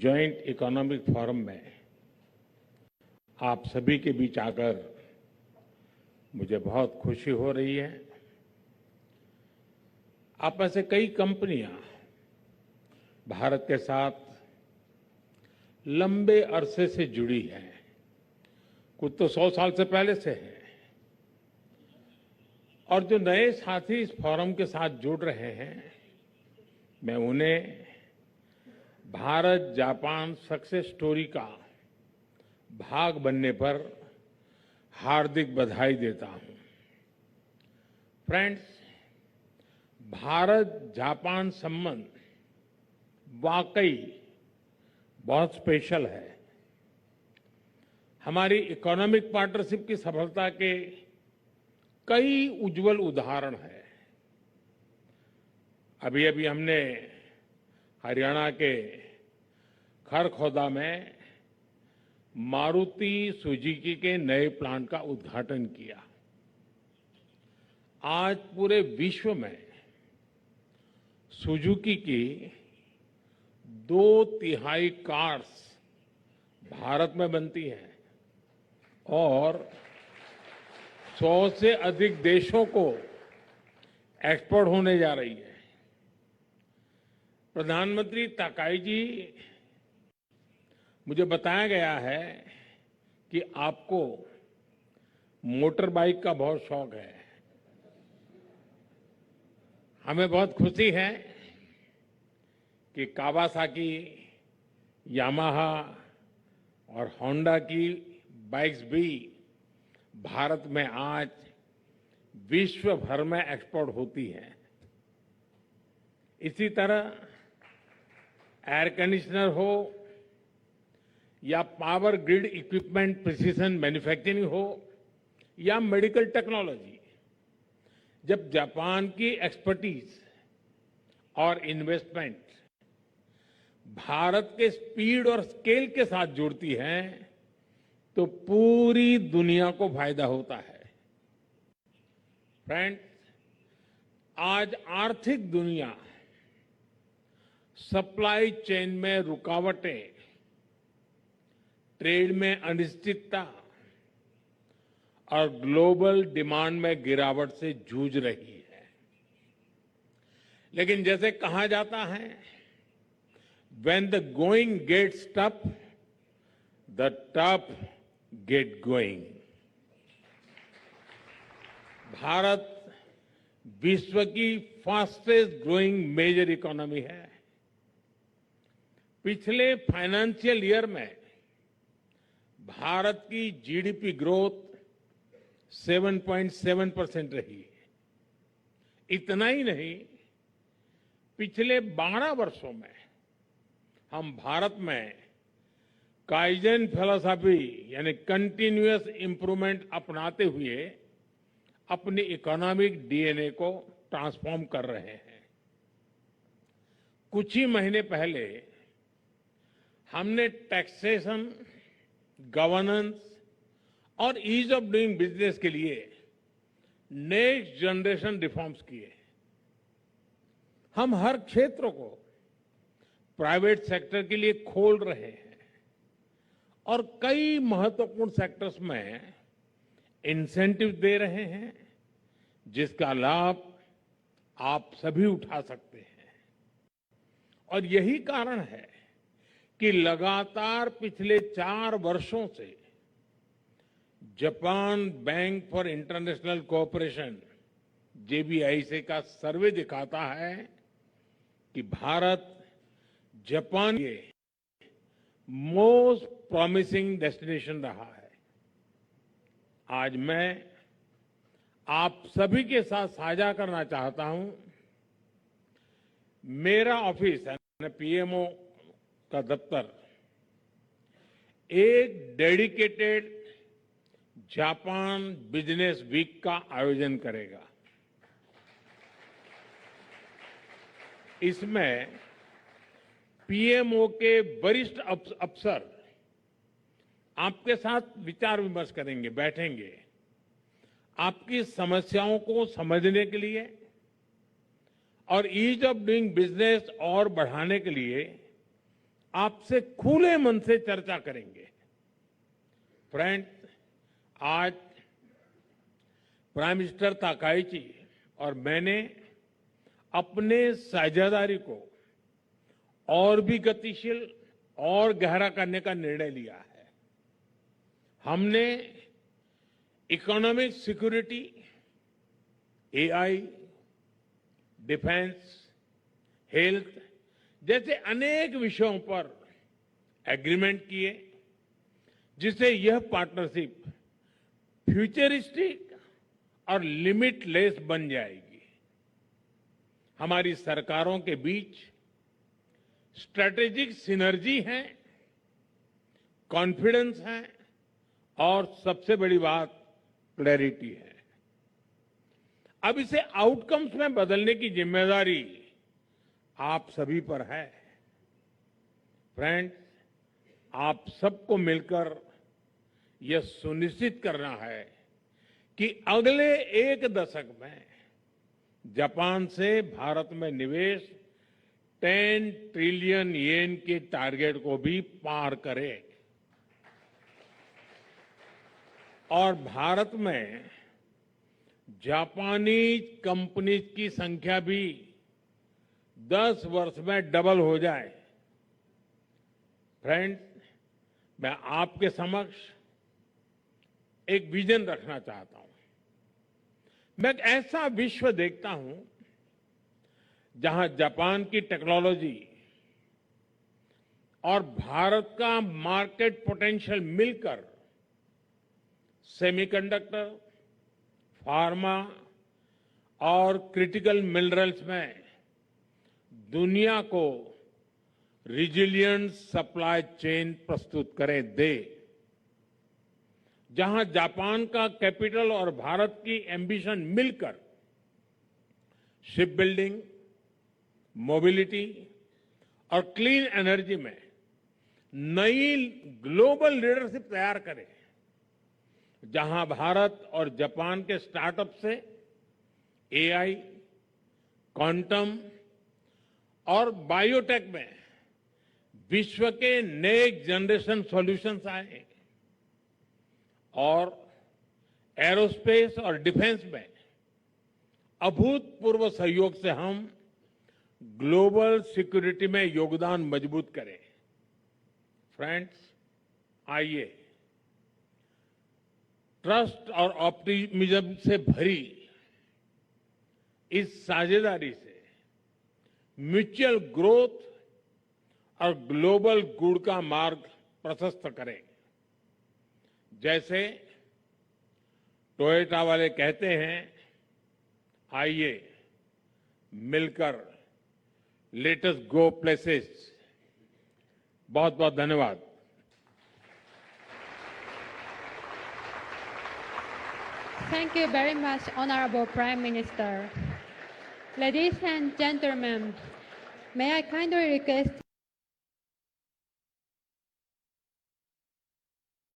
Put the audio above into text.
Joint economic forum में आप सभी के बीच आकर मुझे बहुत खुशी हो रही है। आप में से कई कंपनियां भारत के साथ लंबे अरसे से जुड़ी हैं, कुछ तो 100 साल से पहले से है। और जो नए साथी इस फोरम के साथ जुड़ रहे हैं, मैं उन्हें भारत जापान सक्सेस स्टोरी का भाग बनने पर हार्दिक बधाई देता हूं। फ्रेंड्स, भारत जापान संबंध वाकई बहुत स्पेशल है। हमारी इकोनॉमिक पार्टनरशिप की सफलता के कई उज्जवल उदाहरण हैं। अभी अभी हमने हरियाणा के खरखौदा में मारुति सुजुकी के नए प्लांट का उद्घाटन किया। आज पूरे विश्व में सुजुकी की 2/3 कार्स भारत में बनती हैं और 100 से अधिक देशों को एक्सपोर्ट होने जा रही है। प्रधानमंत्री ताकाई जी, मुझे बताया गया है कि आपको मोटर बाइक का बहुत शौक है। हमें बहुत खुशी है कि कावासाकी, यामाहा और होंडा की बाइक्स भी भारत में आज विश्व भर में एक्सपोर्ट होती हैं। इसी तरह एयर कंडीशनर हो या power grid equipment precision manufacturing हो या मेडिकल टेक्नोलॉजी, जब जापान की एक्सपर्टीज और इन्वेस्टमेंट भारत के स्पीड और स्केल के साथ जुड़ती है तो पूरी दुनिया को फायदा होता है। फ्रेंड्स, आज आर्थिक दुनिया सप्लाई चेन में रुकावटें, ट्रेड में अनिश्चितता और ग्लोबल डिमांड में गिरावट से जूझ रही है। लेकिन जैसे कहा जाता है, when the going gets tough, the tough get going। Bharat विश्व की फास्टेस्ट ग्रोइंग मेजर इकोनॉमी है। पिछले फाइनेंशियल ईयर में भारत की जीडीपी ग्रोथ 7.7% रही। इतना ही नहीं, पिछले 12 वर्षों में हम भारत में काइजन फिलॉसफी यानी कंटिन्यूअस इंप्रूवमेंट अपनाते हुए अपनी इकोनॉमिक डीएनए को ट्रांसफॉर्म कर रहे हैं। कुछ ही महीने पहले हमने टैक्सेशन, गवर्नेंस और ईज ऑफ डूइंग बिजनेस के लिए नेक्स्ट जनरेशन रिफॉर्म्स किए। हम हर क्षेत्र को प्राइवेट सेक्टर के लिए खोल रहे हैं और कई महत्वपूर्ण सेक्टर्स में इंसेंटिव दे रहे हैं, जिसका लाभ आप सभी उठा सकते हैं। और यही कारण है कि लगातार पिछले 4 वर्षों से Japan bank for international cooperation JBIC का सर्वे दिखाता है कि भारत जापान के मोस्ट प्रॉमिसिंग डेस्टिनेशन रहा है। आज मैं आप सभी के साथ साझा करना चाहता हूं, मेरा ऑफिस पीएमओ का दफ्तर एक डेडिकेटेड जापान बिजनेस वीक का आयोजन करेगा। इसमें पीएमओ के वरिष्ठ अफसर आपके साथ विचार विमर्श करेंगे, बैठेंगे, आपकी समस्याओं को समझने के लिए और ईज ऑफ डूइंग बिजनेस और बढ़ाने के लिए आपसे खुले मन से चर्चा करेंगे। फ्रेंड्स, आज प्राइम मिनिस्टर ताकाईची और मैंने अपने साझेदारी को और भी गतिशील और गहरा करने का निर्णय लिया है। हमने economic security, AI, defence, health जैसे अनेक विषयों पर एग्रीमेंट किए, जिससे यह पार्टनरशिप फ्यूचरिस्टिक और लिमिटलेस बन जाएगी। हमारी सरकारों के बीच स्ट्रेटेजिक सिनर्जी है, कॉन्फिडेंस है और सबसे बड़ी बात क्लैरिटी है। अब इसे आउटकम्स में बदलने की जिम्मेदारी आप सभी पर है। फ्रेंड्स, आप सबको मिलकर यह सुनिश्चित करना है कि अगले एक दशक में जापान से भारत में निवेश 10 ट्रिलियन येन के टारगेट को भी पार करे और भारत में जापानी कंपनीज की संख्या भी 10 वर्ष में डबल हो जाए। फ्रेंड्स, मैं आपके समक्ष एक विजन रखना चाहता हूं। मैं एक ऐसा विश्व देखता हूं जहां जापान की टेक्नोलॉजी और भारत का मार्केट पोटेंशियल मिलकर सेमीकंडक्टर, फार्मा और क्रिटिकल मिनरल्स में दुनिया को रिजिलियंट सप्लाई चेन प्रस्तुत दे। जहां जापान का कैपिटल और भारत की एम्बिशन मिलकर शिप बिल्डिंग, मोबिलिटी और क्लीन एनर्जी में नई ग्लोबल लीडरशिप तैयार करे, जहां भारत और जापान के स्टार्टअप से एआई, क्वांटम और बायोटेक में विश्व के नेक्स्ट जनरेशन सॉल्यूशंस आए और एरोस्पेस और डिफेंस में अभूतपूर्व सहयोग से हम ग्लोबल सिक्योरिटी में योगदान मजबूत करें। फ्रेंड्स, आइए ट्रस्ट और ऑप्टिमिज्म से भरी इस साझेदारी से म्यूचुअल ग्रोथ और ग्लोबल गुड का मार्ग प्रशस्त करें। जैसे टोयोटा वाले कहते हैं, आइए मिलकर लेट अस गो प्लेसेस। बहुत बहुत धन्यवाद। Thank you very much, Honorable Prime Minister. Ladies and gentlemen, may I kindly request